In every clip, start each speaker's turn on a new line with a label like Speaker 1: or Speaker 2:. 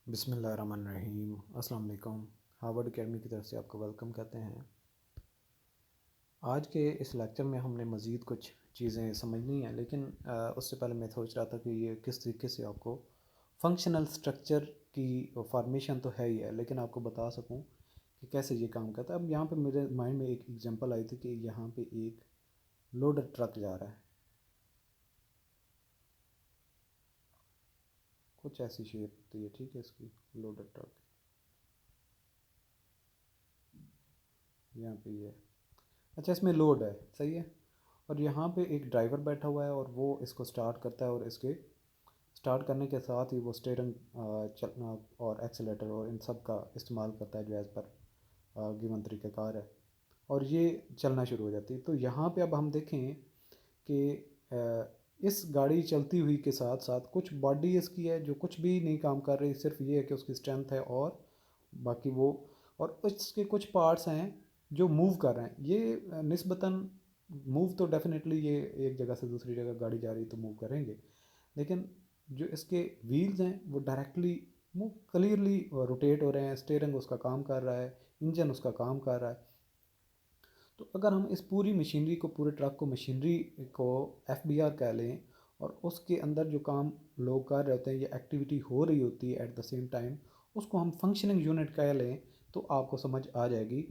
Speaker 1: बिस्मिल्लाहिर्रहमानिर्रहीम। अस्सलाम वालेकुम। हार्वर्ड एकेडमी की तरफ से आपको वेलकम कहते हैं। आज के इस लेक्चर में हमने मज़ीद कुछ चीज़ें समझनी हैं, लेकिन उससे पहले मैं सोच रहा था कि ये किस तरीके से आपको फंक्शनल स्ट्रक्चर की फॉर्मेशन तो है ही है, लेकिन आपको बता सकूं कि कैसे ये काम करता है। अब यहाँ पे मेरे माइंड में एक एग्जांपल आई थी कि यहाँ पे एक लोडर ट्रक जा रहा है, कुछ ऐसी शेप होती है, ठीक है, इसकी लोडर ट्रक यहाँ पे ये है। अच्छा, इसमें लोड है, सही है। और यहाँ पे एक ड्राइवर बैठा हुआ है और वो इसको स्टार्ट करता है, और इसके स्टार्ट करने के साथ ही वो स्टीयरिंग चलना और एक्सीलेटर और इन सब का इस्तेमाल करता है जो एज़ पर गिवन तरीक़ाकार है, और ये चलना शुरू हो जाती है। तो यहाँ पे अब हम देखें कि इस गाड़ी चलती हुई के साथ साथ कुछ बॉडी इसकी है जो कुछ भी नहीं काम कर रही, सिर्फ ये है कि उसकी स्ट्रेंथ है, और बाकी वो और इसके कुछ पार्ट्स हैं जो मूव कर रहे हैं। ये निस्बतन मूव तो डेफिनेटली ये एक जगह से दूसरी जगह गाड़ी जा रही तो मूव करेंगे, लेकिन जो इसके व्हील्स हैं वो डायरेक्टली वो क्लियरली रोटेट हो रहे हैं, स्टीयरिंग उसका काम कर रहा है, इंजन उसका काम कर रहा है। तो अगर हम इस पूरी मशीनरी को, पूरे ट्रक को, मशीनरी को FBR कह लें, और उसके अंदर जो काम लोग कर रहे होते हैं, ये एक्टिविटी हो रही होती है एट द सेम टाइम, उसको हम फंक्शनिंग यूनिट कह लें, तो आपको समझ आ जाएगी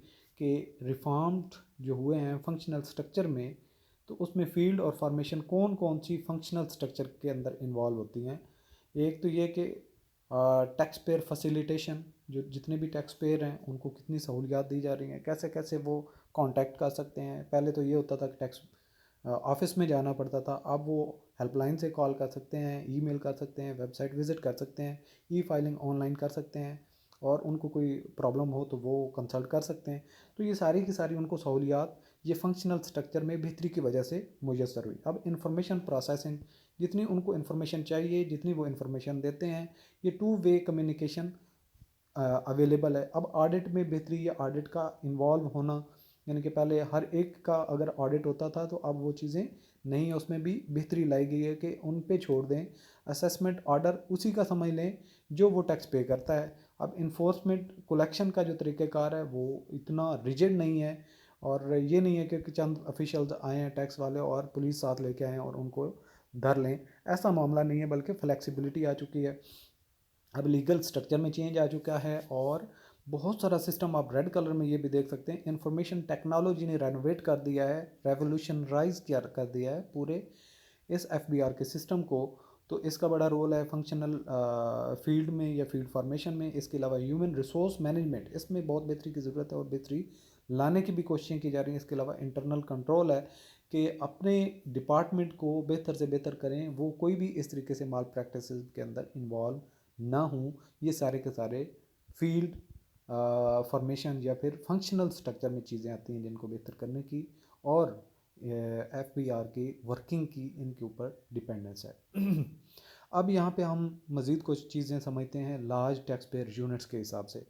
Speaker 1: कि रिफॉर्म्ड जो हुए हैं फंक्शनल स्ट्रक्चर में, तो उसमें फील्ड और फॉर्मेशन कौन कौन सी फंक्शनल स्ट्रक्चर के अंदर इन्वॉल्व होती हैं। एक तो ये कि टैक्स पेयर फैसिलिटेशन, जो जितने भी टैक्स पेयर हैं उनको कितनी सहूलियात दी जा रही हैं, कैसे कैसे वो कांटेक्ट कर सकते हैं। पहले तो ये होता था कि टैक्स ऑफिस में जाना पड़ता था, अब वो हेल्पलाइन से कॉल कर सकते हैं, ईमेल कर सकते हैं, वेबसाइट विज़िट कर सकते हैं, ई फाइलिंग ऑनलाइन कर सकते हैं, और उनको कोई प्रॉब्लम हो तो वो कंसल्ट कर सकते हैं। तो ये सारी की सारी उनको सहूलियात ये फंक्शनल स्ट्रक्चर में बेहतरी की वजह से मुयसर हुई। अब इंफॉर्मेशन प्रोसेसिंग, जितनी उनको इन्फॉर्मेशन चाहिए, जितनी वो इन्फॉर्मेशन देते हैं, ये टू वे कम्युनिकेशन अवेलेबल है। अब ऑडिट में बेहतरी या ऑडिट का इन्वॉल्व होना, यानी कि पहले हर एक का अगर ऑडिट होता था, तो अब वो चीज़ें नहीं है, उसमें भी बेहतरी लाई गई है कि उन पे छोड़ दें। असेसमेंट ऑर्डर उसी का समझ लें जो वो टैक्स पे करता है। अब इन्फोर्समेंट कलेक्शन का जो तरीक़ाकार है वो इतना रिजिड नहीं है, और ये नहीं है कि चंद ऑफिशियल्स आए हैं टैक्स वाले और पुलिस साथ लेके आए हैं और उनको धर लें, ऐसा मामला नहीं है, बल्कि फ्लेक्सिबिलिटी आ चुकी है। अब लीगल स्ट्रक्चर में चेंज आ चुका है, और बहुत सारा सिस्टम आप रेड कलर में ये भी देख सकते हैं, इंफॉर्मेशन टेक्नोलॉजी ने रेनोवेट कर दिया है, रेवोल्यूशनराइज किया कर दिया है पूरे इस FBR के सिस्टम को। तो इसका बड़ा रोल है फंक्शनल फील्ड में या फील्ड फॉर्मेशन में। इसके अलावा ह्यूमन रिसोर्स मैनेजमेंट, इसमें बहुत बेहतरी की ज़रूरत है और बेहतरी लाने की भी कोशिशें की जा रही हैं। इसके अलावा इंटरनल कंट्रोल है कि अपने डिपार्टमेंट को बेहतर से बेहतर करें, वो कोई भी इस तरीके से माल प्रैक्टिस के अंदर इन्वॉल्व ना हूँ। ये सारे के सारे फील्ड फॉर्मेशन या फिर फंक्शनल स्ट्रक्चर में चीज़ें आती हैं जिनको बेहतर करने की, और FBR की वर्किंग की इनके ऊपर डिपेंडेंस है। अब यहाँ पे हम मज़ीद कुछ चीज़ें समझते हैं लार्ज टैक्स पेयर यूनिट्स के हिसाब से,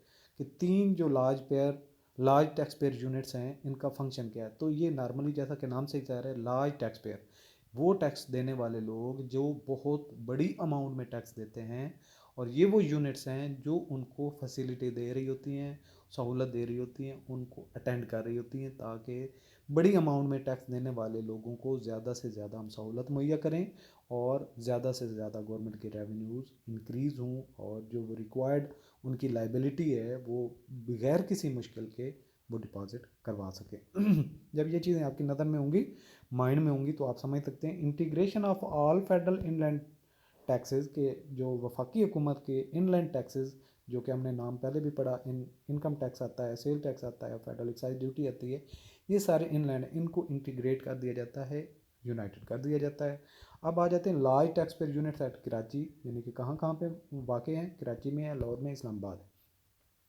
Speaker 1: कि तीन जो लार्ज टैक्स पेयर यूनिट्स हैं, इनका फंक्शन क्या है। तो ये नॉर्मली जैसा कि नाम से ही जा रहा है, लार्ज टैक्स पेयर, वो टैक्स देने वाले लोग जो बहुत बड़ी अमाउंट में टैक्स देते हैं, और ये वो यूनिट्स हैं जो उनको फैसिलिटी दे रही होती हैं, सहूलत दे रही होती हैं, उनको अटेंड कर रही होती हैं, ताकि बड़ी अमाउंट में टैक्स देने वाले लोगों को ज़्यादा से ज़्यादा हम सहूलत मुहैया करें, और ज़्यादा से ज़्यादा गवर्नमेंट के रेवेन्यूज़ इंक्रीज़ हों, और जो वो रिक्वायर्ड उनकी लाइबिलिटी है वो बगैर किसी मुश्किल के वो डिपॉजिट करवा सकें। जब ये चीज़ें आपकी नज़र में होंगी, माइंड में होंगी, तो आप समझ सकते हैं integration of all federal inland taxes के, जो वफाकी हुकूमत के इनलैंड टैक्सेस, जो कि हमने नाम पहले भी पढ़ा, इनकम टैक्स आता है, सेल टैक्स आता है, फेडरल एक्साइज ड्यूटी आती है, ये सारे इनलैंड, इनको इंटीग्रेट कर दिया जाता है, यूनाइटेड कर दिया जाता है। अब आ जाते हैं large tax payer units at Karachi, यानी कि कहाँ कहाँ पे वाक़ हैं, कराची में है, लाहौर में, इस्लामाबाद है।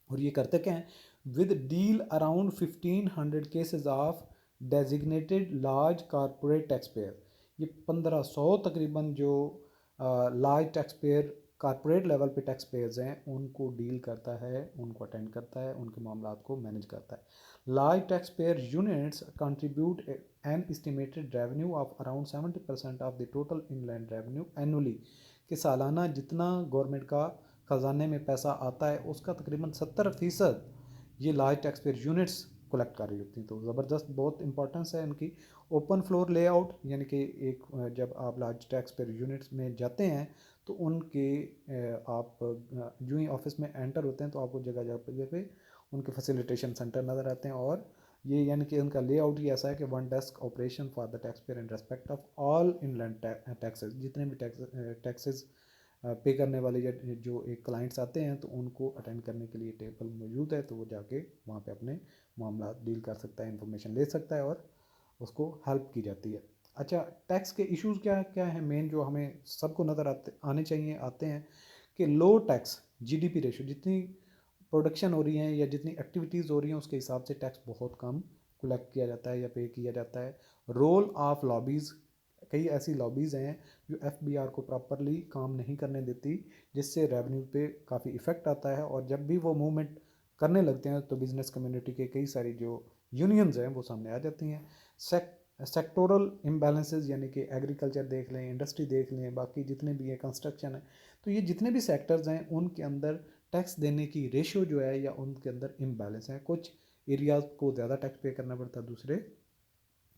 Speaker 1: और ये करते क्या हैं, with deal around 1500 cases of designated large corporate tax payer, ये 1500 तकरीबन जो large tax payer corporate level पे टैक्स पेयर्स हैं उनको डील करता है, उनको अटेंड करता है, उनके मामलात को मैनेज करता है। Large tax payer units contribute an estimated revenue of around 70% of the total inland revenue annually, कि सालाना जितना गवर्नमेंट का ख़जाने में पैसा आता है उसका तकरीबन 70% ये large tax payer units collect कर रही होती हैं। तो ज़बरदस्त बहुत इंपॉर्टेंस है इनकी। ओपन फ्लोर लेआउट यानी कि एक जब आप लार्ज टैक्स पेयर यूनिट्स में जाते हैं तो उनके आप जो ही ऑफिस में एंटर होते हैं तो आपको जगह जगह पे उनके फैसिलिटेशन सेंटर नज़र आते हैं। और ये यानी कि उनका लेआउट ही ऐसा है कि one desk operation for the tax payer in respect of all inland taxes, जितने भी टैक्सेस पे करने वाले या जो एक क्लाइंट्स आते हैं तो उनको अटेंड करने के लिए टेबल मौजूद है, तो वो जाके वहाँ पे अपने मामला डील कर सकता है, इन्फॉर्मेशन ले सकता है और उसको हेल्प की जाती है। अच्छा, टैक्स के इश्यूज़ क्या क्या हैं मेन जो हमें सबको नज़र आने चाहिए, आते हैं कि लो टैक्स जीडीपी रेशो, जितनी प्रोडक्शन हो रही है या जितनी एक्टिविटीज़ हो रही हैं उसके हिसाब से टैक्स बहुत कम कलेक्ट किया जाता है या पे किया जाता है। रोल ऑफ लॉबीज़, कई ऐसी लॉबीज़ हैं जो एफबीआर को प्रॉपरली काम नहीं करने देती, जिससे रेवेन्यू पे काफ़ी इफ़ेक्ट आता है। और जब भी वो मूवमेंट करने लगते हैं तो बिज़नेस कम्युनिटी के कई सारी जो यूनियंस हैं वो सामने आ जाती हैं। सेक्टोरल इम्बैलेंसेस यानी कि एग्रीकल्चर देख लें, इंडस्ट्री देख लें, बाकी जितने भी हैं, कंस्ट्रक्शन है, तो ये जितने भी सेक्टर्स हैं उनके अंदर टैक्स देने की रेशियो जो है या उनके अंदर इम्बैलेंस है। कुछ एरियाज़ को ज़्यादा टैक्स पे करना पड़ता है, दूसरे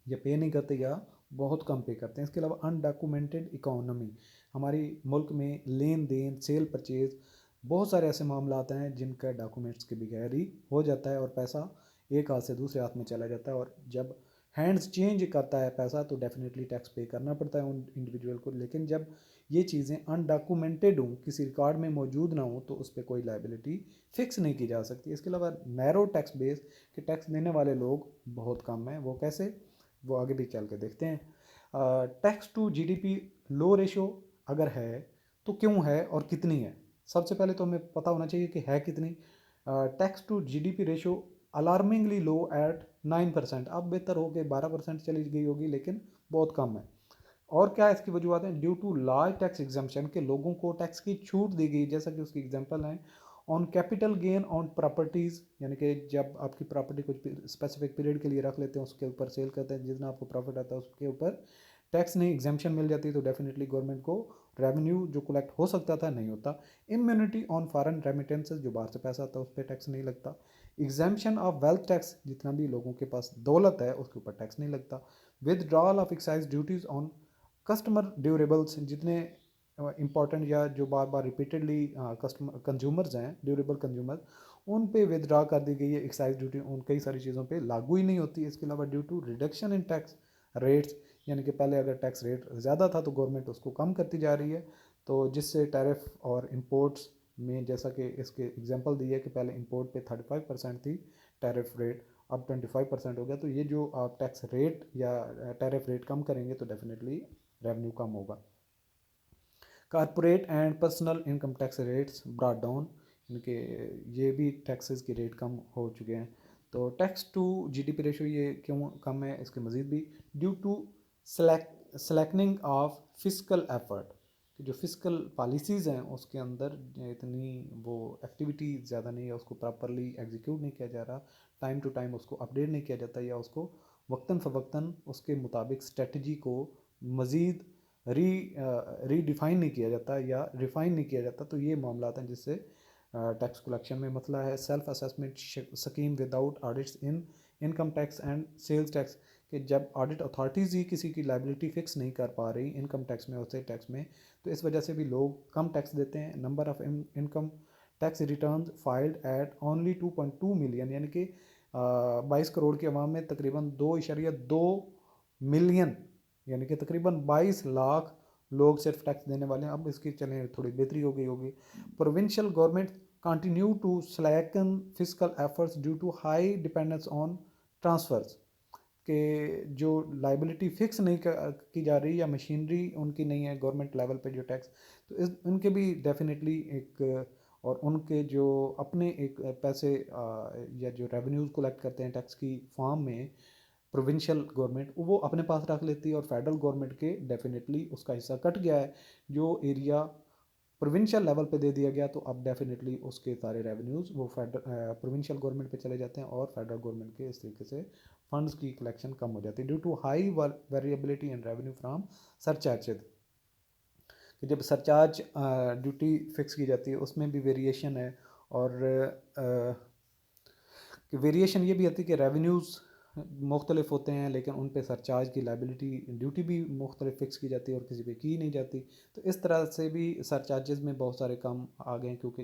Speaker 1: या पे नहीं करते या बहुत कम पे करते हैं। इसके अलावा अनडॉक्यूमेंटेड इकोनॉमी, हमारी मुल्क में लेन देन, सेल परचेज, बहुत सारे ऐसे मामला आते हैं जिनका डॉक्यूमेंट्स के बगैर ही हो जाता है और पैसा एक हाथ से दूसरे हाथ में चला जाता है। और जब हैंड्स चेंज करता है पैसा तो डेफिनेटली टैक्स पे करना पड़ता है उन इंडिविजुअल को। लेकिन जब ये चीज़ें अनडॉक्यूमेंटेड हों, किसी रिकॉर्ड में मौजूद ना हो, तो उस पर कोई लाइबिलिटी फिक्स नहीं की जा सकती। इसके अलावा नैरो टैक्स बेस कि टैक्स देने वाले लोग बहुत कम हैं, वो कैसे, वो आगे भी चल के देखते हैं। Tax to GDP low ratio अगर है तो क्यों है और कितनी है। सबसे पहले तो हमें पता होना चाहिए कि है कितनी। Tax to GDP ratio alarmingly low at 9%, अब बेहतर हो के 12% चली गई होगी, लेकिन बहुत कम है। और क्या इसकी वजूहत हैं? Due to large tax exemption के लोगों को टैक्स की छूट दी गई, जैसा कि उसकी एग्जांपल हैं on capital gain on properties, यानी कि जब आपकी प्रॉपर्टी कुछ स्पेसिफिक पीरियड के लिए रख लेते हैं, उसके ऊपर सेल करते हैं, जितना आपको प्रॉफिट आता है उसके ऊपर टैक्स नहीं एग्जाम्पशन मिल जाती, तो डेफिनेटली गवर्नमेंट को रेवेन्यू जो कलेक्ट हो सकता था नहीं होता। इम्यूनिटी ऑन फॉरेन रेमिटेंसेज, जो बाहर से पैसा आता है उस पर टैक्स नहीं लगता। एग्जाम्पशन ऑफ वेल्थ टैक्स, जितना भी लोगों के पास दौलत है उसके ऊपर टैक्स नहीं लगता। Withdrawal of excise duties on customer durables, जितने इंपॉर्टेंट या जो बार बार रिपीटेडली कस्टमर कंज्यूमर्स हैं, ड्यूरेबल कंज्यूमर, उन पे विदड्रा कर दी गई है एक्साइज ड्यूटी, उन कई सारी चीज़ों पे लागू ही नहीं होती। इसके अलावा due to reduction in tax rates, यानी कि पहले अगर टैक्स रेट ज़्यादा था तो गवर्नमेंट उसको कम करती जा रही है, तो जिससे टैरिफ और इंपोर्ट्स में, जैसा कि इसके एग्जांपल दी है कि पहले इंपोर्ट पे 35% थी टैरिफ रेट, अब 25% हो गया। तो ये जो आप टैक्स रेट या टैरिफ रेट कम करेंगे तो डेफिनेटली रेवेन्यू कम होगा। Corporate and personal income tax rates brought down, इनके ये भी टैक्सेस के रेट कम हो चुके हैं। तो टैक्स टू जीडीपी रेशो ये क्यों कम है, इसके मज़ीद भी due to slackening of fiscal effort, कि जो फिस्कल पॉलिसीज़ हैं उसके अंदर इतनी वो एक्टिविटी ज़्यादा नहीं है, उसको प्रॉपरली एग्जीक्यूट नहीं किया जा रहा, टाइम टू टाइम उसको अपडेट नहीं किया जाता, या उसको वक्तन फ़वक्तन उसके मुताबिक स्ट्रेटजी को मज़ीद रीडिफ़ाइन नहीं किया जाता या रिफ़ाइन नहीं किया जाता। तो ये मामला हैं जिससे टैक्स कलेक्शन में मसला है। Self assessment scheme without audits in income tax and sales tax, कि जब ऑडिट अथॉरिटीज़ ही किसी की लाइबिलिटी फ़िक्स नहीं कर पा रही इनकम टैक्स में और सेल टैक्स में, तो इस वजह से भी लोग कम टैक्स देते हैं। Number of income tax return filed at only 2.2 million, यानी कि 22 करोड़ की आवाम में तकरीबन 2.2 मिलियन, यानी कि तकरीबन 22 लाख लोग सिर्फ टैक्स देने वाले हैं। अब इसकी चलें थोड़ी बेहतरी हो गई होगी। Provincial government continue to slacken physical efforts due to high dependence on transfers, कि जो लाइबिलिटी फ़िक्स नहीं की जा रही या मशीनरी उनकी नहीं है गवर्नमेंट लेवल पे जो टैक्स, तो इस उनके भी डेफिनेटली एक, और उनके जो अपने एक पैसे या जो रेवेन्यूज़ कलेक्ट करते हैं टैक्स की फॉर्म में, प्रोविंशियल गवर्नमेंट वो अपने पास रख लेती है और फेडरल गवर्नमेंट के डेफिनेटली उसका हिस्सा कट गया है। जो एरिया प्रोविंशियल लेवल पे दे दिया गया तो अब डेफिनेटली उसके सारे रेवेन्यूज़ वो प्रोविंशियल गवर्नमेंट पे चले जाते हैं और फेडरल गवर्नमेंट के इस तरीके से फंड्स की कलेक्शन कम हो जाती है due to high variability in revenue from surcharges. कि जब सरचार्ज ड्यूटी फिक्स की जाती है उसमें भी वेरिएशन है, और वेरिएशन ये भी आती है कि रेवेन्यूज़ मुख्तलिफ होते हैं, लेकिन उन पे सरचार्ज की लाइबिलिटी ड्यूटी भी मुख्तलिफ फ़िक्स की जाती है और किसी पे की नहीं जाती। तो इस तरह से भी सरचार्जेस में बहुत सारे कम आ गए हैं, क्योंकि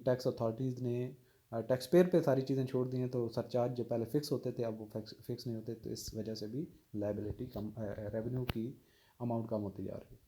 Speaker 1: टैक्स अथॉरिटीज़ ने टैक्स पेयर पे सारी चीज़ें छोड़ दी हैं। तो सरचार्ज जो पहले फ़िक्स होते थे अब वो फिक्स नहीं होते, तो इस वजह से भी लाइबिलिटी कम, रेवेन्यू की अमाउंट कम होती जा रही है।